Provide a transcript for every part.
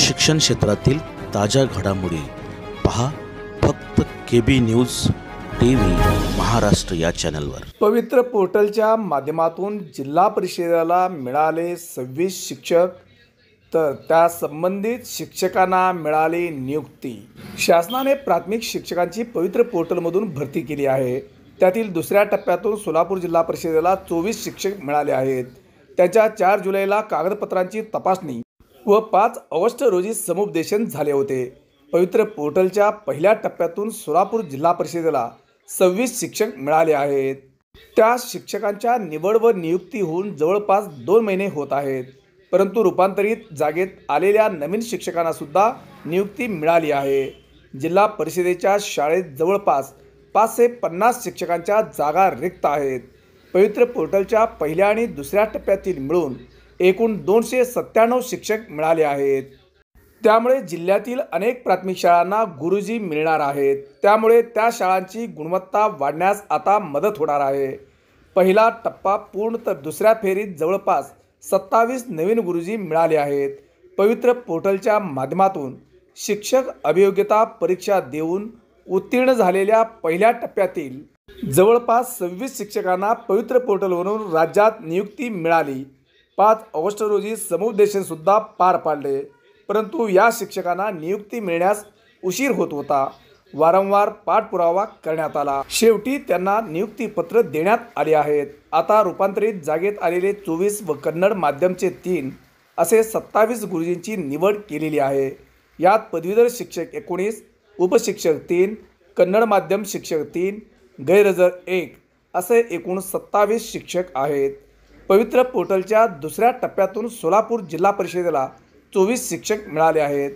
शिक्षण क्षेत्रातील ताज्या घडामोडी पहा फक्त KB न्यूज TV महाराष्ट्र या चॅनलवर। पवित्र पोर्टलच्या माध्यमातून जिल्हा परिषदेला मिळाले 26 शिक्षक, तर त्या संबंधित शिक्षकांना मिळाली नियुक्ती। शासनाने प्राथमिक शिक्षकांची पवित्र पोर्टलमधून भरती केली आहे। त्यातील दुसऱ्या टप्प्यातून सोलापूर जिल्हा परिषदेला 24 शिक्षक मिळाले आहेत। त्यांच्या 4 जुलैला कागदपत्रांची तपासणी व 5 ऑगस्ट रोजी समुपदेशन झाले होते। पवित्र पोर्टलच्या पहिल्या टप्प्यातून सोलापूर जिल्हा परिषदेला 26 शिक्षक मिळाले आहेत। त्या शिक्षकांच्या निवड व नियुक्ती होऊन जवळपास 2 महिने होत आहेत, परंतु रूपांतरित जागेत आलेल्या नवीन शिक्षकांना सुद्धा नियुक्ती मिळाली आहे। जिल्हा परिषदेच्या शाळेत जवळपास 550 शिक्षकांच्या जागा रिक्त आहेत। पवित्र पोर्टलच्या पहिल्या आणि दुसऱ्या टप्प्यातील मिळून एकूण 297 शिक्षक मिळाले आहेत। त्यामुळे जिल्ह्यातील अनेक प्राथमिक शाळांना गुरुजी मिळणार आहेत। त्यामुळे त्या शाळांची गुणवत्ता वाढण्यास आता मदत होणार आहे। पहिला टप्पा पूर्ण तर दुसऱ्या फेरीत जवळपास 27 नवीन गुरुजी मिळाले आहेत। पवित्र पोर्टलच्या माध्यमातून शिक्षक अभियोग्यता परीक्षा देऊन उत्तीर्ण झालेल्या पहिल्या टप्प्यातील जवळपास 26 शिक्षकांना पवित्र पोर्टलवरून राज्यात नियुक्ती मिळाली। 5 ऑगस्ट रोजी समुपदेशन सुद्धा पार पाडले, परंतु या शिक्षकांना नियुक्ती मिळण्यास उशीर होत होता। वारंवार पाठपुरावा करण्यात आला, शेवटी त्यांना नियुक्तीपत्र देण्यात आले आहेत। आता रूपांतरित जागेत आलेले 24 व कन्नड माध्यमचे 3 असे 27 गुरुजींची निवड केलेली आहे। यात पदवीधर शिक्षक 19, उपशिक्षक 3, कन्नड माध्यम शिक्षक 3, गैरहजर 1 असे एकूण 27 शिक्षक आहेत। पवित्र पोर्टलच्या दुसऱ्या टप्प्यातून सोलापूर जिल्हा परिषदेला 24 शिक्षक मिळाले आहेत।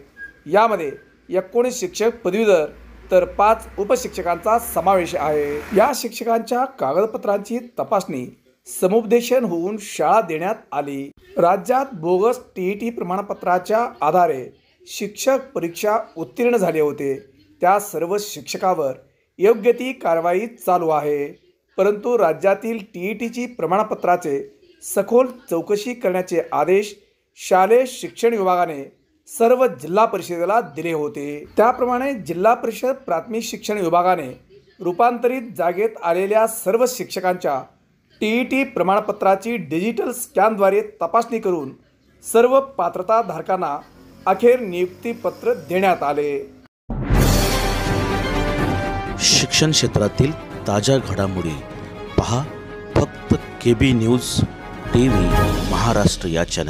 यामध्ये 19 शिक्षक पदवीधर तर 5 उपशिक्षकांचा समावेश आहे। या शिक्षकांच्या कागदपत्रांची तपासणी समुपदेशन होऊन शाळा देण्यात आली। राज्यात बोगस TET प्रमाणपत्राच्या आधारे शिक्षक परीक्षा उत्तीर्ण झाले होते, त्या सर्व शिक्षकावर योग्य ती कारवाई चालू आहे, परंतु राज्यातील TETची प्रमाणपत्राचे सखोल चौकशी करण्याचे आदेश शालेय शिक्षण विभागाने सर्व जिल्हा परिषदेला दिले होते। त्याप्रमाणे जिल्हा परिषद प्राथमिक शिक्षण विभागाने रूपांतरित जागेत आलेल्या सर्व शिक्षकांच्या TET प्रमाणपत्राची डिजिटल स्कॅनद्वारे तपासणी करून सर्व पात्रताधारकांना अखेर नियुक्तीपत्र देण्यात आले। शिक्षण क्षेत्रातील ताज्या घडामोडी पहा फक्त KB न्यूज TV महाराष्ट्र या चॅनल।